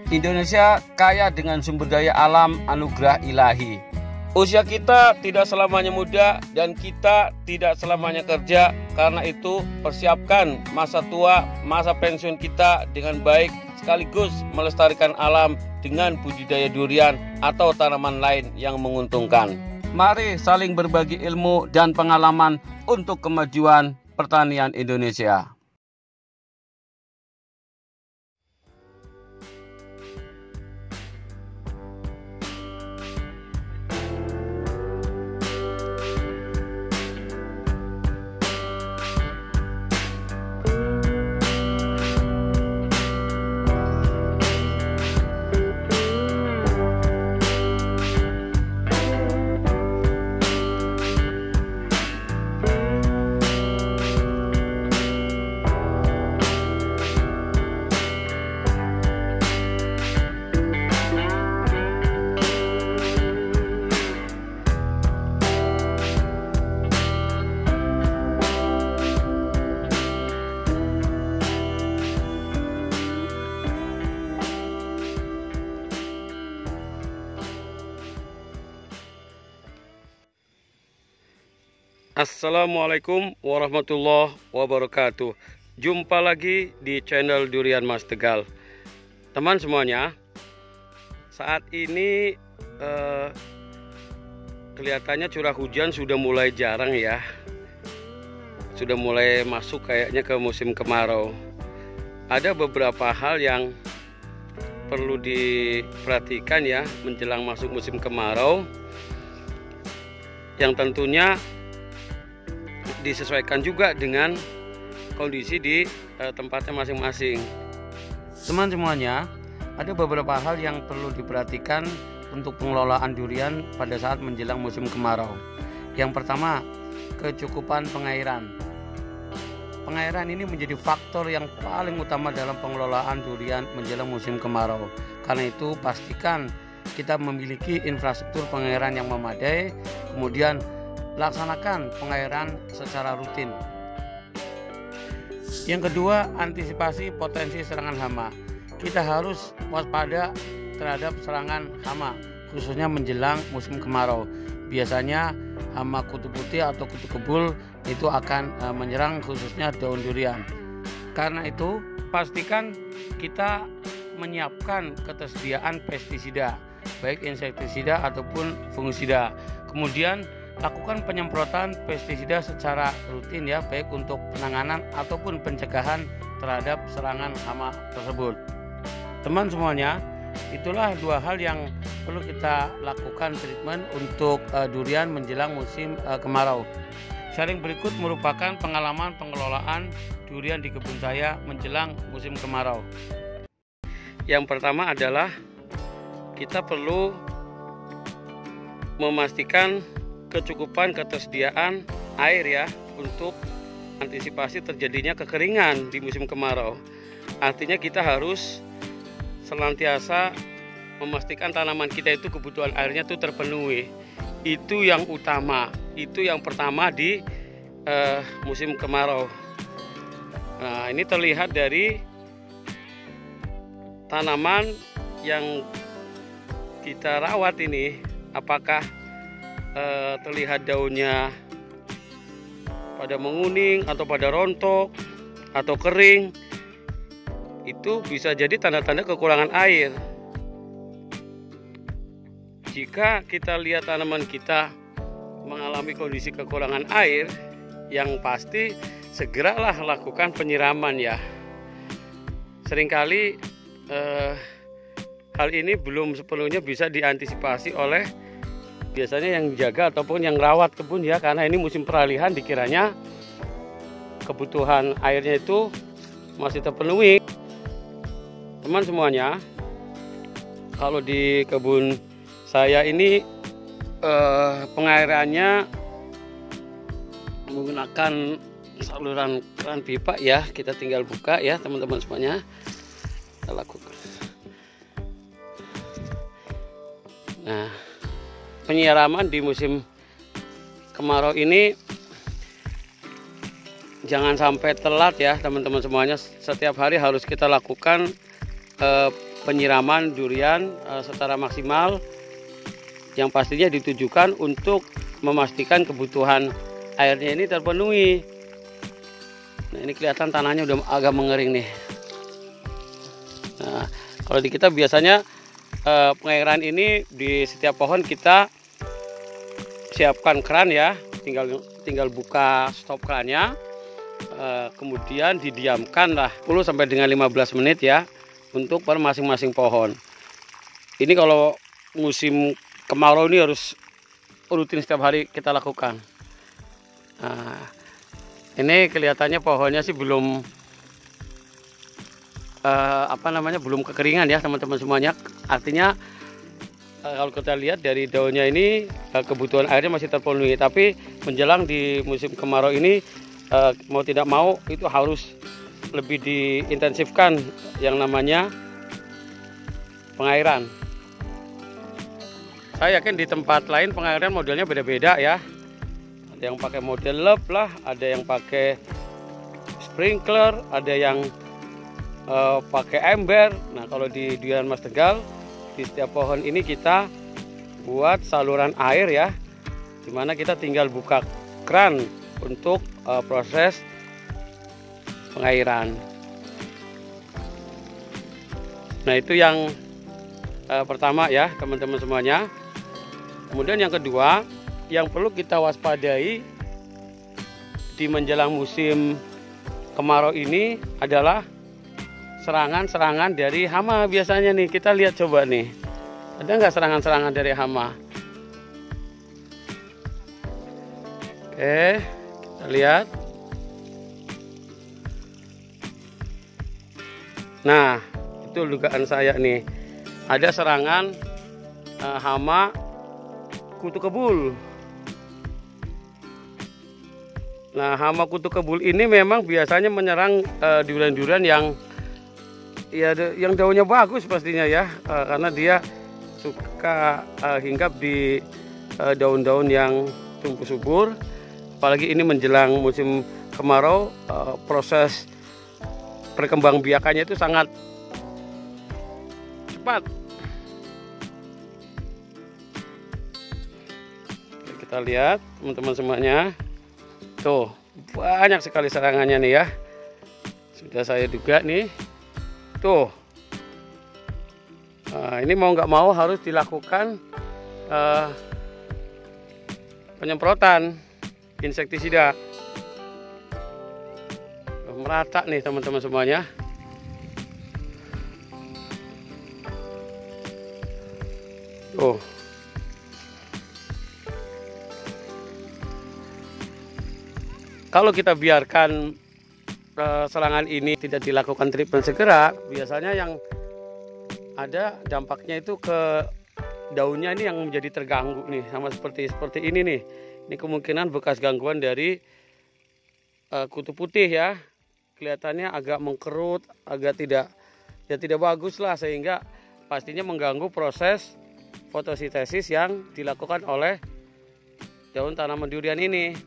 Indonesia kaya dengan sumber daya alam anugerah ilahi. Usia kita tidak selamanya muda dan kita tidak selamanya kerja. Karena itu persiapkan masa tua, masa pensiun kita dengan baik, sekaligus melestarikan alam dengan budidaya durian atau tanaman lain yang menguntungkan. Mari saling berbagi ilmu dan pengalaman untuk kemajuan pertanian Indonesia. Assalamualaikum warahmatullahi wabarakatuh. Jumpa lagi di channel Durian Mas Tegal. Teman semuanya, saat ini kelihatannya curah hujan sudah mulai jarang ya. Sudah mulai masuk kayaknya ke musim kemarau. Ada beberapa hal yang perlu diperhatikan ya menjelang masuk musim kemarau, yang tentunya disesuaikan juga dengan kondisi di tempatnya masing-masing. Teman semuanya, ada beberapa hal yang perlu diperhatikan untuk pengelolaan durian pada saat menjelang musim kemarau. Yang pertama, kecukupan pengairan. Pengairan ini menjadi faktor yang paling utama dalam pengelolaan durian menjelang musim kemarau. Karena itu pastikan kita memiliki infrastruktur pengairan yang memadai, kemudian laksanakan pengairan secara rutin. Yang kedua, antisipasi potensi serangan hama. Kita harus waspada terhadap serangan hama, khususnya menjelang musim kemarau. Biasanya hama kutu putih atau kutu kebul itu akan menyerang khususnya daun durian. Karena itu, pastikan kita menyiapkan ketersediaan pestisida, baik insektisida ataupun fungisida. Kemudian lakukan penyemprotan pestisida secara rutin ya, baik untuk penanganan ataupun pencegahan terhadap serangan hama tersebut. Teman semuanya, itulah dua hal yang perlu kita lakukan treatment untuk durian menjelang musim kemarau. Sharing berikut merupakan pengalaman pengelolaan durian di kebun saya menjelang musim kemarau. Yang pertama adalah kita perlu memastikan kecukupan ketersediaan air ya, untuk antisipasi terjadinya kekeringan di musim kemarau. Artinya kita harus senantiasa memastikan tanaman kita itu kebutuhan airnya itu terpenuhi. Itu yang utama, itu yang pertama di musim kemarau. Nah, ini terlihat dari tanaman yang kita rawat ini, apakah terlihat daunnya pada menguning atau pada rontok atau kering. Itu bisa jadi tanda-tanda kekurangan air. Jika kita lihat tanaman kita mengalami kondisi kekurangan air, yang pasti segeralah lakukan penyiraman ya. Seringkali hal ini belum sepenuhnya bisa diantisipasi oleh biasanya yang jaga ataupun yang rawat kebun ya, karena ini musim peralihan, dikiranya kebutuhan airnya itu masih terpenuhi. Teman semuanya, kalau di kebun saya ini pengairannya menggunakan saluran keran pipa ya. Kita tinggal buka ya teman-teman semuanya, kita lakukan. Nah, penyiraman di musim kemarau ini jangan sampai telat ya teman-teman semuanya. Setiap hari harus kita lakukan penyiraman durian secara maksimal, yang pastinya ditujukan untuk memastikan kebutuhan airnya ini terpenuhi. Nah, ini kelihatan tanahnya udah agak mengering nih. Nah, kalau di kita biasanya pengairan ini di setiap pohon kita siapkan keran ya, tinggal buka stop kerannya, kemudian didiamkan lah 10 sampai dengan 15 menit ya untuk per masing-masing pohon. Ini kalau musim kemarau ini harus rutin setiap hari kita lakukan. Nah, ini kelihatannya pohonnya sih belum belum kekeringan ya teman-teman semuanya. Artinya kalau kita lihat dari daunnya ini kebutuhan airnya masih terpenuhi. Tapi menjelang di musim kemarau ini mau tidak mau itu harus lebih diintensifkan yang namanya pengairan. Saya yakin di tempat lain pengairan modelnya beda-beda ya. Ada yang pakai model lep lah, ada yang pakai sprinkler, ada yang pakai ember. Nah, kalau di Durian Mas Tegal di setiap pohon ini kita buat saluran air ya, dimana kita tinggal buka keran untuk proses pengairan. Nah, itu yang pertama ya teman-teman semuanya. Kemudian yang kedua yang perlu kita waspadai di menjelang musim kemarau ini adalah serangan-serangan dari hama biasanya nih. Kita lihat coba nih, ada nggak serangan-serangan dari hama? Oke, kita lihat. Nah, itu dugaan saya nih, ada serangan hama kutu kebul. Nah, hama kutu kebul ini memang biasanya menyerang durian-durian yang daunnya bagus pastinya ya, karena dia suka hinggap di daun-daun yang tumbuh subur. Apalagi ini menjelang musim kemarau, proses perkembangbiakannya itu sangat cepat. Kita lihat teman-teman semuanya. Tuh, banyak sekali serangannya nih ya. Sudah saya duga nih. Tuh. Nah, ini mau nggak mau harus dilakukan penyemprotan insektisida. Merata nih teman-teman semuanya. Tuh. Kalau kita biarkan serangan ini tidak dilakukan treatment segera, biasanya yang ada dampaknya itu ke daunnya ini yang menjadi terganggu nih, sama seperti ini nih. Ini kemungkinan bekas gangguan dari kutu putih ya. Kelihatannya agak mengkerut, agak tidak bagus lah, sehingga pastinya mengganggu proses fotosintesis yang dilakukan oleh daun tanaman durian ini.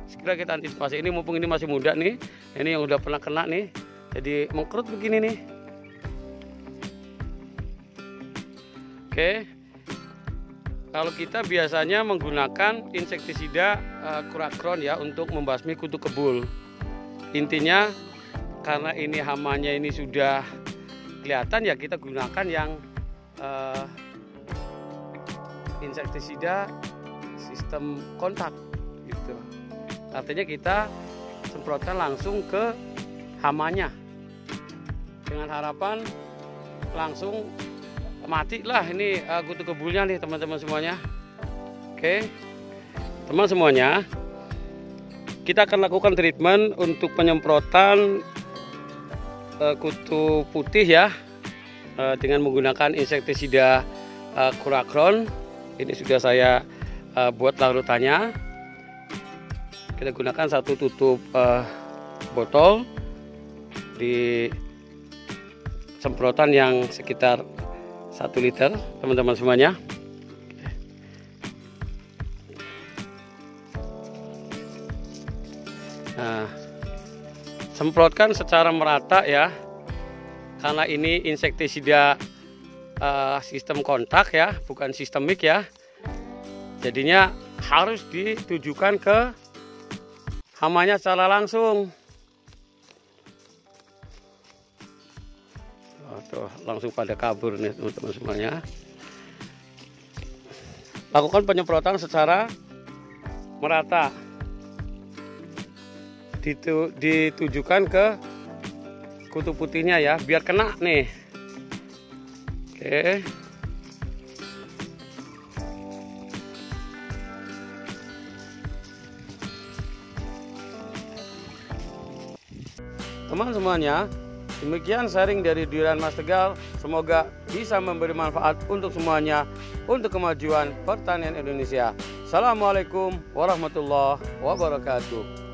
Segera kita antisipasi ini, mumpung ini masih muda nih. Ini yang udah pernah kena nih, jadi mengkerut begini nih. Oke, kalau kita biasanya menggunakan insektisida Kurakron ya untuk membasmi kutu kebul. Intinya karena ini hamanya ini sudah kelihatan ya, kita gunakan yang insektisida sistem kontak gitu. Artinya kita semprotkan langsung ke hamanya dengan harapan langsung mati lah ini kutu kebulnya nih teman-teman semuanya. Oke, teman semuanya, kita akan lakukan treatment untuk penyemprotan kutu putih ya dengan menggunakan insektisida Kurakron. Ini sudah saya buat larutannya. Kita gunakan satu tutup botol di semprotan yang sekitar 1 liter teman-teman semuanya. Nah, semprotkan secara merata ya, karena ini insektisida sistem kontak ya, bukan sistemik ya. Jadinya harus ditujukan ke hamanya secara langsung. Tuh, langsung pada kabur nih teman-teman semuanya. Lakukan penyemprotan secara merata. Ditujukan ke kutu putihnya ya, biar kena nih. Oke. Teman semuanya, demikian sharing dari Durian Mas Tegal. Semoga bisa memberi manfaat untuk semuanya, untuk kemajuan pertanian Indonesia. Assalamualaikum warahmatullahi wabarakatuh.